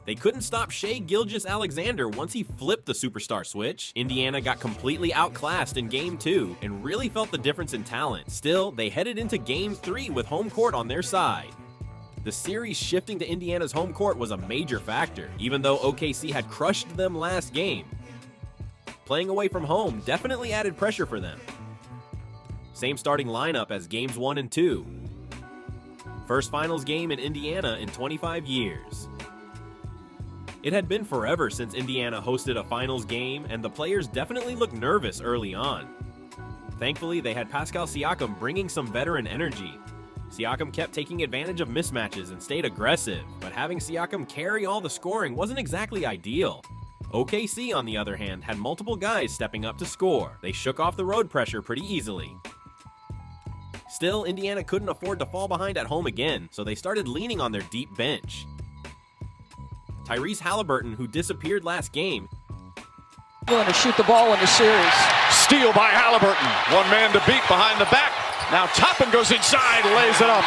They couldn't stop Shai Gilgeous-Alexander once he flipped the superstar switch. Indiana got completely outclassed in Game 2 and really felt the difference in talent. Still, they headed into Game 3 with home court on their side. The series shifting to Indiana's home court was a major factor, even though OKC had crushed them last game. Playing away from home definitely added pressure for them. Same starting lineup as Games 1 and 2. First finals game in Indiana in 25 years. It had been forever since Indiana hosted a finals game, and the players definitely looked nervous early on. Thankfully, they had Pascal Siakam bringing some veteran energy. Siakam kept taking advantage of mismatches and stayed aggressive, but having Siakam carry all the scoring wasn't exactly ideal. OKC, on the other hand, had multiple guys stepping up to score. They shook off the road pressure pretty easily. Still, Indiana couldn't afford to fall behind at home again, so they started leaning on their deep bench. Tyrese Haliburton, who disappeared last game, going to shoot the ball in the series. Steal by Haliburton. One man to beat behind the back. Now Toppin goes inside, lays it up.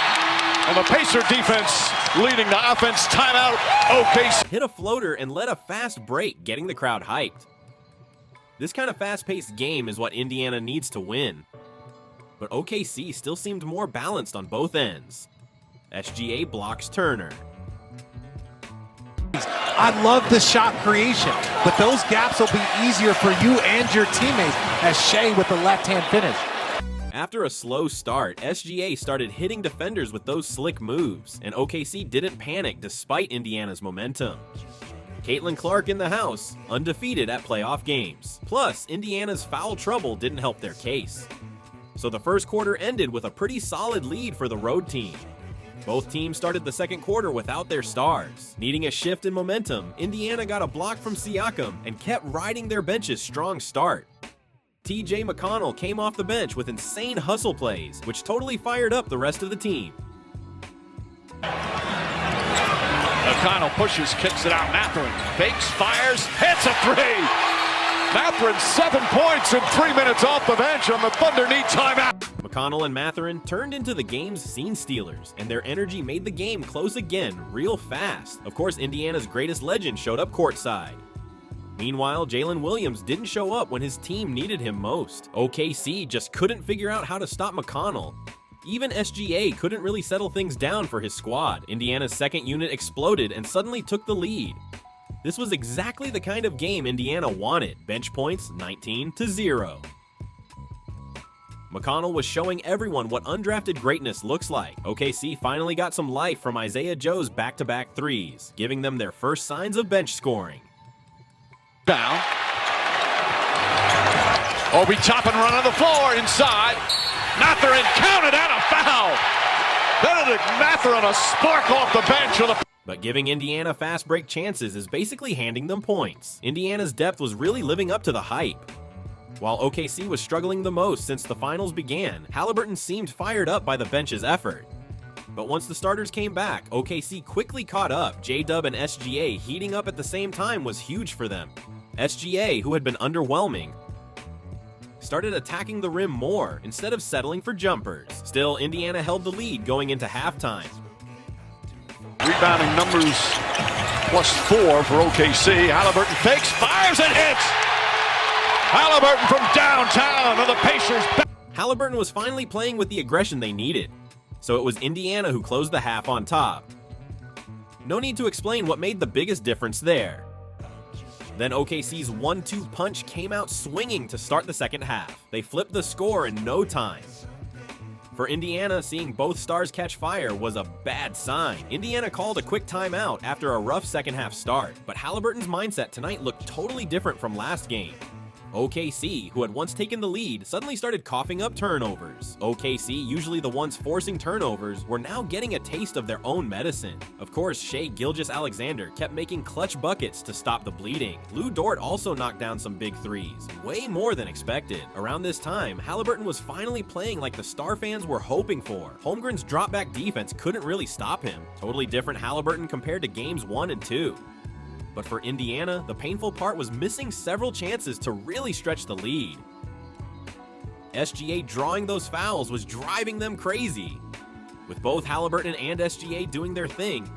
And the Pacer defense leading the offense. Timeout. OKC hit a floater and led a fast break, getting the crowd hyped. This kind of fast-paced game is what Indiana needs to win. But OKC still seemed more balanced on both ends. SGA blocks Turner. I love the shot creation, but those gaps will be easier for you and your teammates, as Shai with the left-hand finish. After a slow start, SGA started hitting defenders with those slick moves, and OKC didn't panic despite Indiana's momentum. Caitlin Clark in the house, undefeated at playoff games. Plus, Indiana's foul trouble didn't help their case. So the first quarter ended with a pretty solid lead for the road team. Both teams started the second quarter without their stars. Needing a shift in momentum, Indiana got a block from Siakam and kept riding their bench's strong start. TJ McConnell came off the bench with insane hustle plays, which totally fired up the rest of the team. McConnell pushes, kicks it out. Mathurin fakes, fires, hits a three. Mathurin 7 points in 3 minutes off the bench, and the Thunder need timeout. McConnell and Mathurin turned into the game's scene stealers, and their energy made the game close again real fast. Of course, Indiana's greatest legend showed up courtside. Meanwhile, Jalen Williams didn't show up when his team needed him most. OKC just couldn't figure out how to stop McConnell. Even SGA couldn't really settle things down for his squad. Indiana's second unit exploded and suddenly took the lead. This was exactly the kind of game Indiana wanted. Bench points 19-0. McConnell was showing everyone what undrafted greatness looks like. OKC finally got some life from Isaiah Joe's back-to-back threes, giving them their first signs of bench scoring. Down. Obi Toppin run on the floor inside. Mathurin counted and a foul. Bennedict Mathurin a spark off the bench. But giving Indiana fast break chances is basically handing them points. Indiana's depth was really living up to the hype. While OKC was struggling the most since the finals began, Haliburton seemed fired up by the bench's effort. But once the starters came back, OKC quickly caught up. J-Dub and SGA heating up at the same time was huge for them. SGA, who had been underwhelming, started attacking the rim more instead of settling for jumpers. Still, Indiana held the lead going into halftime. Rebounding numbers +4 for OKC. Haliburton fakes, fires, and hits! Haliburton from downtown and the Pacers. Haliburton was finally playing with the aggression they needed, so it was Indiana who closed the half on top. No need to explain what made the biggest difference there. Then OKC's 1-2 punch came out swinging to start the second half. They flipped the score in no time. For Indiana, seeing both stars catch fire was a bad sign. Indiana called a quick timeout after a rough second half start, but Haliburton's mindset tonight looked totally different from last game. OKC, who had once taken the lead, suddenly started coughing up turnovers. OKC, usually the ones forcing turnovers, were now getting a taste of their own medicine. Of course, Shai Gilgeous-Alexander kept making clutch buckets to stop the bleeding. Lou Dort also knocked down some big threes, way more than expected. Around this time, Haliburton was finally playing like the star fans were hoping for. Holmgren's drop-back defense couldn't really stop him. Totally different Haliburton compared to games 1 and 2. But for Indiana, the painful part was missing several chances to really stretch the lead. SGA drawing those fouls was driving them crazy. With both Haliburton and SGA doing their thing,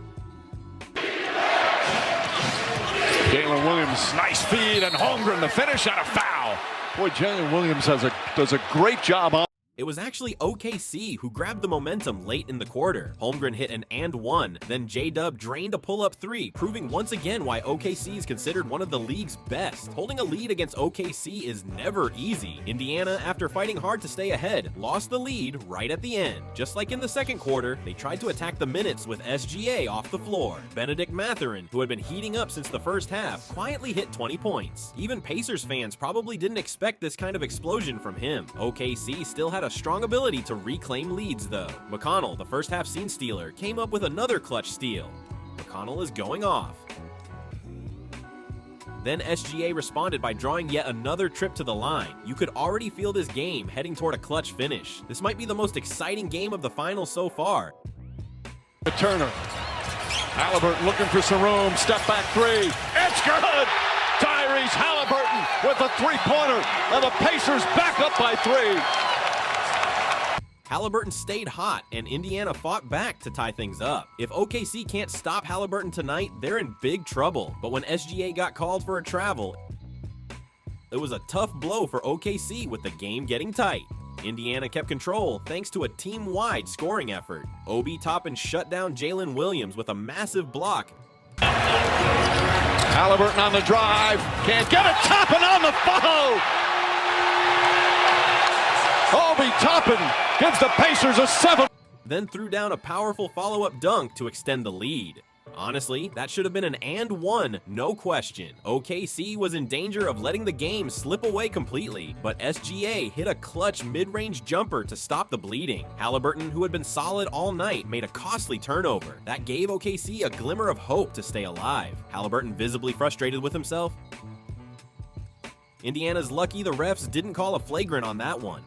Jalen Williams, nice feed, and Holmgren the finish on a foul. Boy, Jalen Williams does a great job on. It was actually OKC who grabbed the momentum late in the quarter. Holmgren hit an and one, then J-Dub drained a pull-up three, proving once again why OKC is considered one of the league's best. Holding a lead against OKC is never easy. Indiana, after fighting hard to stay ahead, lost the lead right at the end. Just like in the second quarter, they tried to attack the minutes with SGA off the floor. Bennedict Mathurin, who had been heating up since the first half, quietly hit 20 points. Even Pacers fans probably didn't expect this kind of explosion from him. OKC still had a strong ability to reclaim leads though. McConnell, the first half scene stealer, came up with another clutch steal. McConnell is going off. Then SGA responded by drawing yet another trip to the line. You could already feel this game heading toward a clutch finish. This might be the most exciting game of the finals so far. Turner. Haliburton looking for some room. Step back three. It's good! Tyrese Haliburton with a three-pointer. And the Pacers back up by 3. Haliburton stayed hot, and Indiana fought back to tie things up. If OKC can't stop Haliburton tonight, they're in big trouble. But when SGA got called for a travel, it was a tough blow for OKC with the game getting tight. Indiana kept control thanks to a team-wide scoring effort. Obi Toppin shut down Jalen Williams with a massive block. Haliburton on the drive. Can't get it. Toppin on the follow. Obi Toppin gives the Pacers a 7. Then threw down a powerful follow-up dunk to extend the lead. Honestly, that should have been an and one, no question. OKC was in danger of letting the game slip away completely, but SGA hit a clutch mid-range jumper to stop the bleeding. Haliburton, who had been solid all night, made a costly turnover. That gave OKC a glimmer of hope to stay alive. Haliburton visibly frustrated with himself. Indiana's lucky the refs didn't call a flagrant on that one.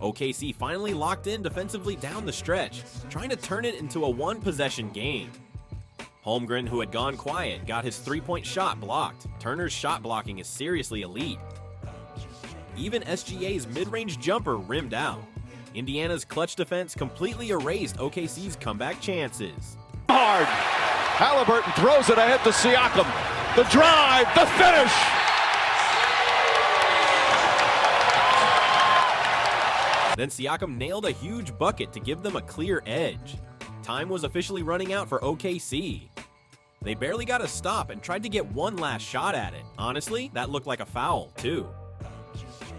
OKC finally locked in defensively down the stretch, trying to turn it into a one-possession game. Holmgren, who had gone quiet, got his three-point shot blocked. Turner's shot blocking is seriously elite. Even SGA's mid-range jumper rimmed out. Indiana's clutch defense completely erased OKC's comeback chances. Hard. Haliburton throws it ahead to Siakam. The drive, the finish. Then Siakam nailed a huge bucket to give them a clear edge. Time was officially running out for OKC. They barely got a stop and tried to get one last shot at it. Honestly, that looked like a foul, too.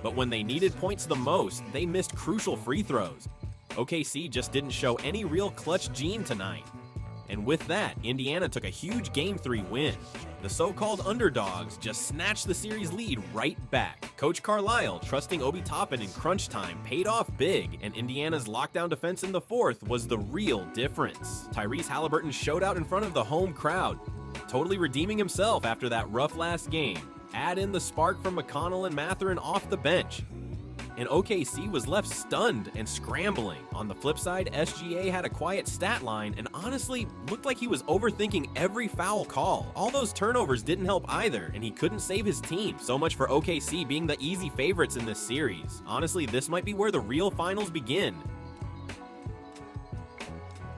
But when they needed points the most, they missed crucial free throws. OKC just didn't show any real clutch gene tonight. And with that, Indiana took a huge Game 3 win. The so-called underdogs just snatched the series lead right back. Coach Carlisle, trusting Obi Toppin in crunch time, paid off big, and Indiana's lockdown defense in the fourth was the real difference. Tyrese Haliburton showed out in front of the home crowd, totally redeeming himself after that rough last game. Add in the spark from McConnell and Mathurin off the bench, and OKC was left stunned and scrambling. On the flip side, SGA had a quiet stat line and honestly looked like he was overthinking every foul call. All those turnovers didn't help either, and he couldn't save his team. So much for OKC being the easy favorites in this series. Honestly, this might be where the real finals begin.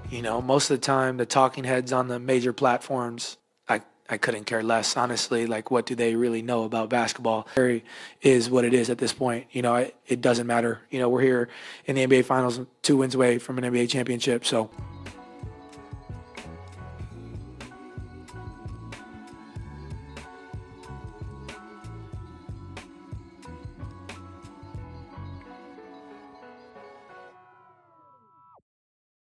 You know, most of the time, the talking heads on the major platforms, I couldn't care less, honestly. Like, what do they really know about basketball? It is what it is at this point. You know, it doesn't matter. You know, we're here in the NBA Finals, 2 wins away from an NBA championship, so